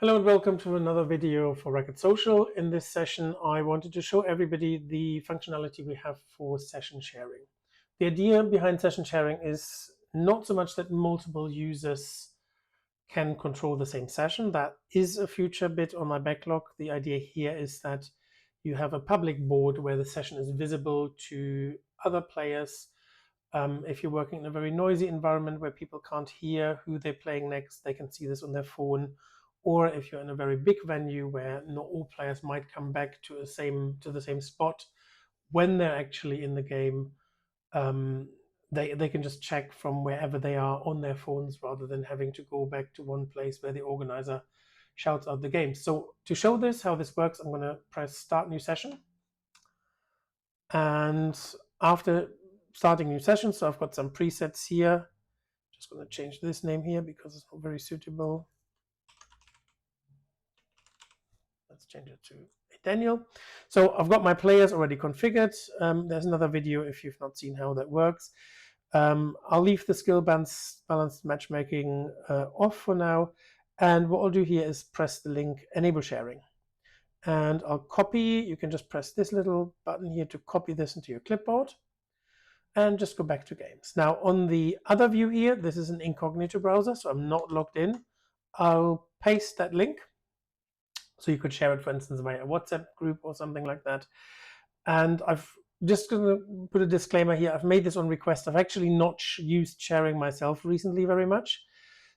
Hello and welcome to another video for Racket Social. In this session, I wanted to show everybody the functionality we have for session sharing. The idea behind session sharing is not so much that multiple users can control the same session. That is a future bit on my backlog. The idea here is that you have a public board where the session is visible to other players. If you're working in a very noisy environment where people can't hear who they're playing next, they can see this on their phone. Or if you're in a very big venue where not all players might come back to the same spot when they're actually in the game, they can just check from wherever they are on their phones rather than having to go back to one place where the organizer shouts out the game. So to show this, how this works, I'm going to press Start New Session. And after starting new session, so I've got some presets here. Just going to change this name here because it's not very suitable. Let's change it to Daniel. So I've got my players already configured. There's another video if you've not seen how that works. I'll leave the skill balanced matchmaking off for now. And what I'll do here is press the link Enable Sharing. And I'll copy. You can just press this little button here to copy this into your clipboard. And just go back to games. Now on the other view here, this is an incognito browser, so I'm not logged in. I'll paste that link. So you could share it, for instance, via a WhatsApp group or something like that. And I've just going to put a disclaimer here. I've made this on request. I've actually not used sharing myself recently very much.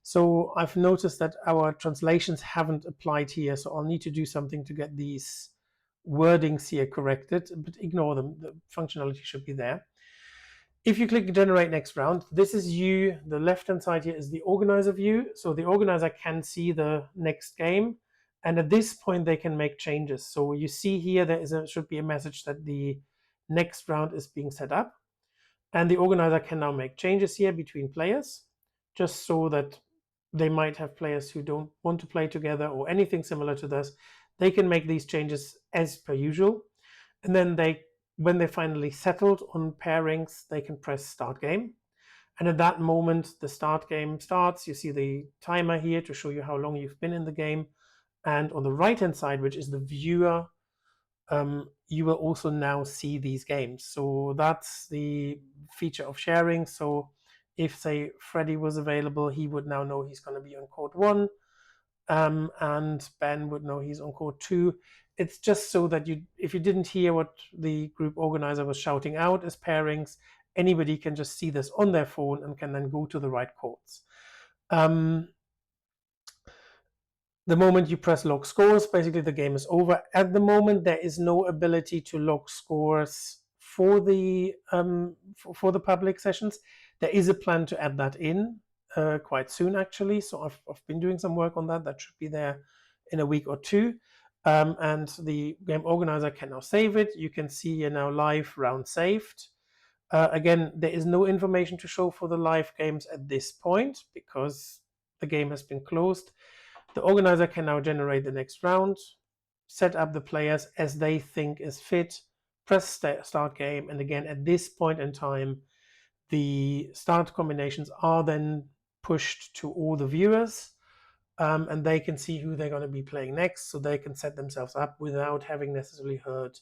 So I've noticed that our translations haven't applied here. So I'll need to do something to get these wordings here corrected, but ignore them. The functionality should be there. If you click Generate Next Round, this is you. The left-hand side here is the organizer view. So the organizer can see the next game. And at this point, they can make changes. So you see here, should be a message that the next round is being set up. And the organizer can now make changes here between players, just so that they might have players who don't want to play together or anything similar to this. They can make these changes as per usual. And then when they finally settled on pairings, they can press Start Game. And at that moment, the start game starts. You see the timer here to show you how long you've been in the game. And on the right-hand side, which is the viewer, you will also now see these games. So that's the feature of sharing. So if, say, Freddie was available, he would now know he's going to be on court 1, and Ben would know he's on court 2. It's just so that if you didn't hear what the group organizer was shouting out as pairings, anybody can just see this on their phone and can then go to the right courts. The moment you press log scores, basically the game is over. At the moment, there is no ability to log scores for the public sessions. There is a plan to add that in quite soon, actually. So I've been doing some work on that. That should be there in a week or two. And the game organizer can now save it. You can see here now live round saved. Again, there is no information to show for the live games at this point because the game has been closed. The organizer can now generate the next round, set up the players as they think is fit, press start game, and again, at this point in time, the start combinations are then pushed to all the viewers, and they can see who they're going to be playing next, so they can set themselves up without having necessarily heard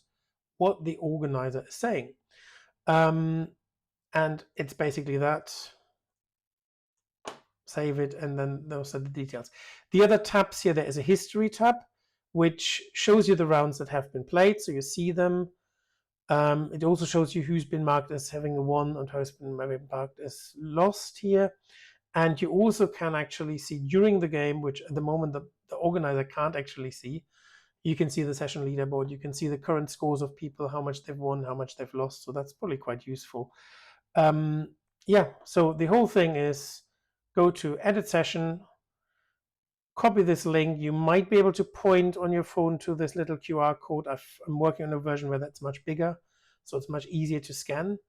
what the organizer is saying. And it's basically that. Save it, and then those are the details. The other tabs here, there is a history tab, which shows you the rounds that have been played, so you see them. It also shows you who's been marked as having a won and who's been marked as lost here. And you also can actually see during the game, which at the moment the organizer can't actually see. You can see the session leaderboard. You can see the current scores of people, how much they've won, how much they've lost. So that's probably quite useful. Yeah, so the whole thing is go to edit session, copy this link. You might be able to point on your phone to this little QR code. I'm working on a version where that's much bigger, so it's much easier to scan.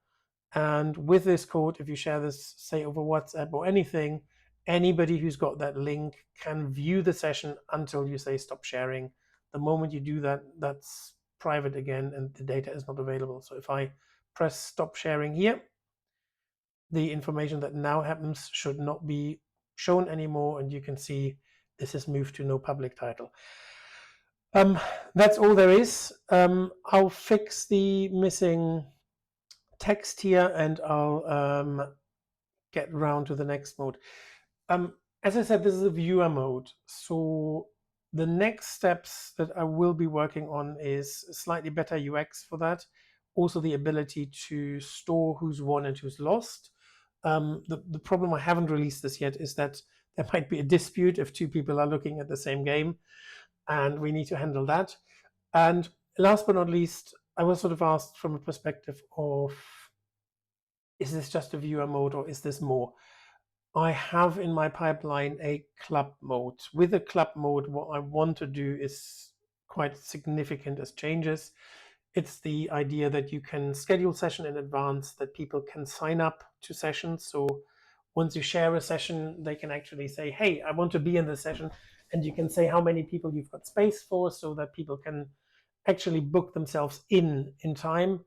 And with this code, if you share this, say over WhatsApp or anything, anybody who's got that link can view the session until you say stop sharing. The moment you do that, that's private again and the data is not available. So if I press stop sharing here, the information that now happens should not be shown anymore, and you can see this is moved to no public title. That's all there is. I'll fix the missing text here, and I'll get round to the next mode. As I said, this is a viewer mode, so the next steps that I will be working on is slightly better UX for that. Also the ability to store who's won and who's lost. The problem, I haven't released this yet, is that there might be a dispute if two people are looking at the same game, and we need to handle that. And last but not least, I was sort of asked from a perspective of, is this just a viewer mode or is this more? I have in my pipeline a club mode. With a club mode, what I want to do is quite significant as changes. It's the idea that you can schedule session in advance, that people can sign up to sessions. So once you share a session, they can actually say, hey, I want to be in the session. And you can say how many people you've got space for, so that people can actually book themselves in time.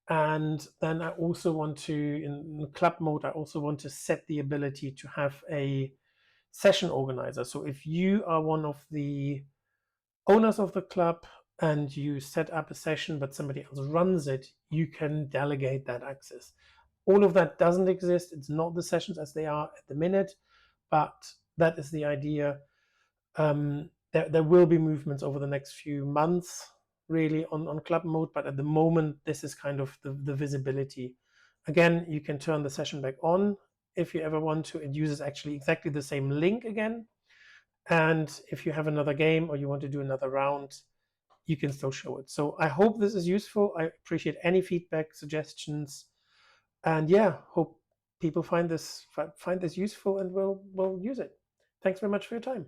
And then I also want to, in club mode, I also want to set the ability to have a session organizer. So if you are one of the owners of the club and you set up a session, but somebody else runs it, you can delegate that access. All of that doesn't exist. It's not the sessions as they are at the minute, but that is the idea. There will be movements over the next few months, really, on club mode, but at the moment, this is kind of the visibility. Again, you can turn the session back on if you ever want to. It uses actually exactly the same link again. And if you have another game or you want to do another round, you can still show it. So I hope this is useful. I appreciate any feedback, suggestions, and yeah, hope people find this useful and will use it. Thanks very much for your time.